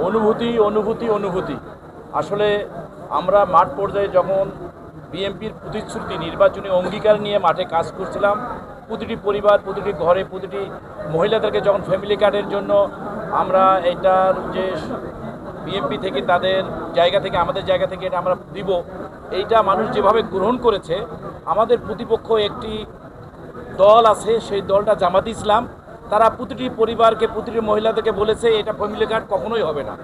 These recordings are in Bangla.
অনুভূতি অনুভূতি অনুভূতি আসলে আমরা মাঠ পর্যায়ে যখন বিএনপির প্রতিশ্রুতি নির্বাচনী অঙ্গীকার নিয়ে মাঠে কাজ করছিলাম, প্রতিটি পরিবার, প্রতিটি ঘরে, প্রতিটি মহিলাদেরকে যখন ফ্যামিলি কার্ডের জন্য আমরা এটার যে বিএনপি থেকে তাদের জায়গা থেকে আমাদের জায়গা থেকে এটা আমরা দিব, এইটা মানুষ যেভাবে গ্রহণ করেছে, আমাদের প্রতিপক্ষ একটি দল আছে, সেই দলটা জামাত ইসলাম, তারা প্রতিটি পরিবারকে, প্রতিটি মহিলাদেরকে বলেছে এটা ফ্যামিলি কার্ড কখনোই হবে না,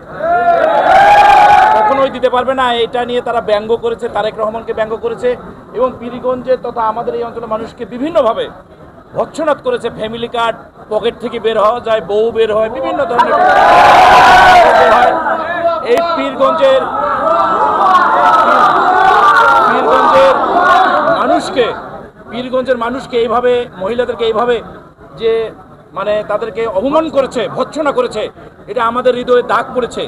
কখনোই দিতে পারবে না। এটা নিয়ে তারা ব্যঙ্গ করেছে, তারেক রহমানকে ব্যঙ্গ করেছে এবং পীরগঞ্জে তথা আমাদের এই অঞ্চলের মানুষকে বিভিন্নভাবে ভৎসনাত করেছে। ফ্যামিলি কার্ড পকেট থেকে বের হওয়া যায়, বউ বের হয়, বিভিন্ন ধরনের হয়। এই পীরগঞ্জের মানুষকে এইভাবে, মহিলাদেরকে এইভাবে যে মানে তাদেরকে অপমান করেছে, ভৎসনা করেছে, এটা আমাদের হৃদয়ে দাগ পড়েছে।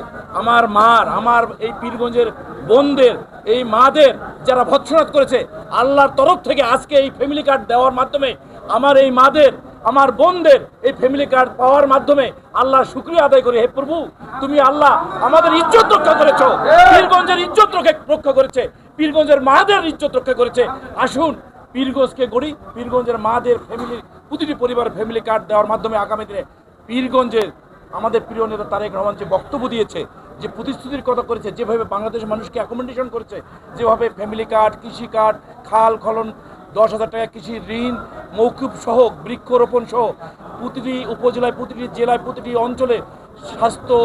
আমার এই পীরগঞ্জের বোনদের, এই মাদের যারা ভৎসনা করেছে, আল্লাহর তরফ থেকে আজকে এই ফ্যামিলি কার্ড দেওয়ার মাধ্যমে আমার এই মাদের, আমার বোনদের এই ফ্যামিলি কার্ড পাওয়ার মাধ্যমে আল্লাহর শুকরিয়া আদায় করি। হে প্রভু, তুমি আল্লাহ আমাদের ইজ্জত রক্ষা করেছো, পীরগঞ্জের ইজ্জত রক্ষা করেছে, পীরগঞ্জের মাদের ইজ্জত রক্ষা করেছে। আসুন পীরগঞ্জকে গড়ি, পীরগঞ্জের মাদের ফ্যামিলি, প্রতিটি পরিবার ফ্যামিলি কার্ড দেওয়ার মাধ্যমে আগামী দিনে পীরগঞ্জের আমাদের প্রিয় নেতা তারেক রহমান যে বক্তব্য দিয়েছে, যে প্রতিশ্রুতির কথা করেছে, যেভাবে বাংলাদেশের মানুষকে অ্যাকোমোডেশন করেছে, যেভাবে ফ্যামিলি কার্ড, কৃষি কার্ড, খাল খনন, 10,000 টাকা কৃষি ঋণ মৌকুব সহ, বৃক্ষরোপণ সহ প্রতিটি উপজেলায়, প্রতিটি জেলায়, প্রতিটি অঞ্চলে স্বাস্থ্য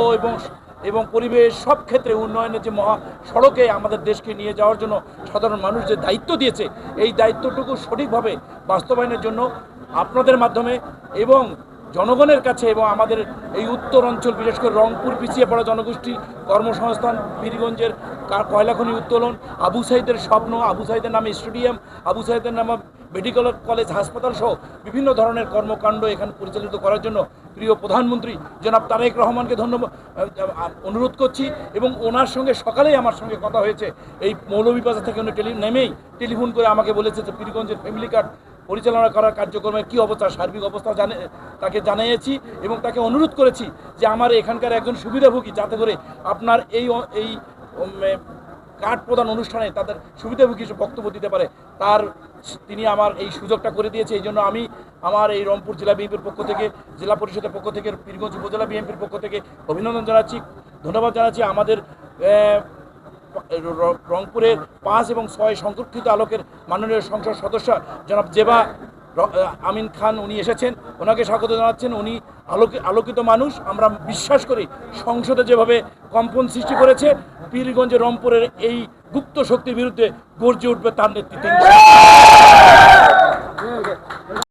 এবং পরিবেশ সব ক্ষেত্রে উন্নয়নের যে মহাসড়কে আমাদের দেশকে নিয়ে যাওয়ার জন্য সাধারণ মানুষ যে দায়িত্ব দিয়েছে, এই দায়িত্বটুকু সঠিকভাবে বাস্তবায়নের জন্য আপনাদের মাধ্যমে এবং জনগণের কাছে এবং আমাদের এই উত্তর অঞ্চল, বিশেষ করে রংপুর পিছিয়ে পড়া জনগোষ্ঠী, কর্মসংস্থান, পীরগঞ্জের কয়লাখনি উত্তোলন, আবু সাইদের স্বপ্ন, আবু সাইদের নামে স্টেডিয়াম, আবু সাইদের নামে মেডিকেল কলেজ, হাসপাতাল সহ বিভিন্ন ধরনের কর্মকাণ্ড এখানে পরিচালিত করার জন্য প্রিয় প্রধানমন্ত্রী জনাব তারেক রহমানকে ধন্যবাদ অনুরোধ করছি। এবং ওনার সঙ্গে সকালেই আমার সঙ্গে কথা হয়েছে, এই মৌলভীবাজার থেকে উনি নেমেই টেলিফোন করে আমাকে বলেছে যে পীরগঞ্জের ফ্যামিলি কার্ড পরিচালনা করার কার্যক্রমের কী অবস্থা, সার্বিক অবস্থা তাকে জানিয়েছি এবং তাকে অনুরোধ করেছি যে আমার এখানকার একজন সুবিধাভোগী যাতে করে আপনার এই কার্ড প্রদান অনুষ্ঠানে তাদের সুবিধাভোগী বক্তব্য দিতে পারে, তিনি আমার এই সুযোগটা করে দিয়েছে। এই জন্য আমি আমার এই রংপুর জেলা বিএনপির পক্ষ থেকে, জেলা পরিষদের পক্ষ থেকে, পীরগঞ্জ উপজেলা বিএনপির পক্ষ থেকে অভিনন্দন জানাচ্ছি, ধন্যবাদ জানাচ্ছি। আমাদের রংপুরের 5 এবং 6 সংরক্ষিত আলোকের মাননীয় সংসদ সদস্য জনাব জেবা আমিন খান, উনি এসেছেন, ওনাকে স্বাগত জানাচ্ছেন। উনি আলোকিত মানুষ, আমরা বিশ্বাস করি সংসদে যেভাবে কম্পন সৃষ্টি করেছে, পীরগঞ্জে রংপুরের এই গুপ্ত শক্তির বিরুদ্ধে গর্জে উঠবে তার নেতৃত্বে।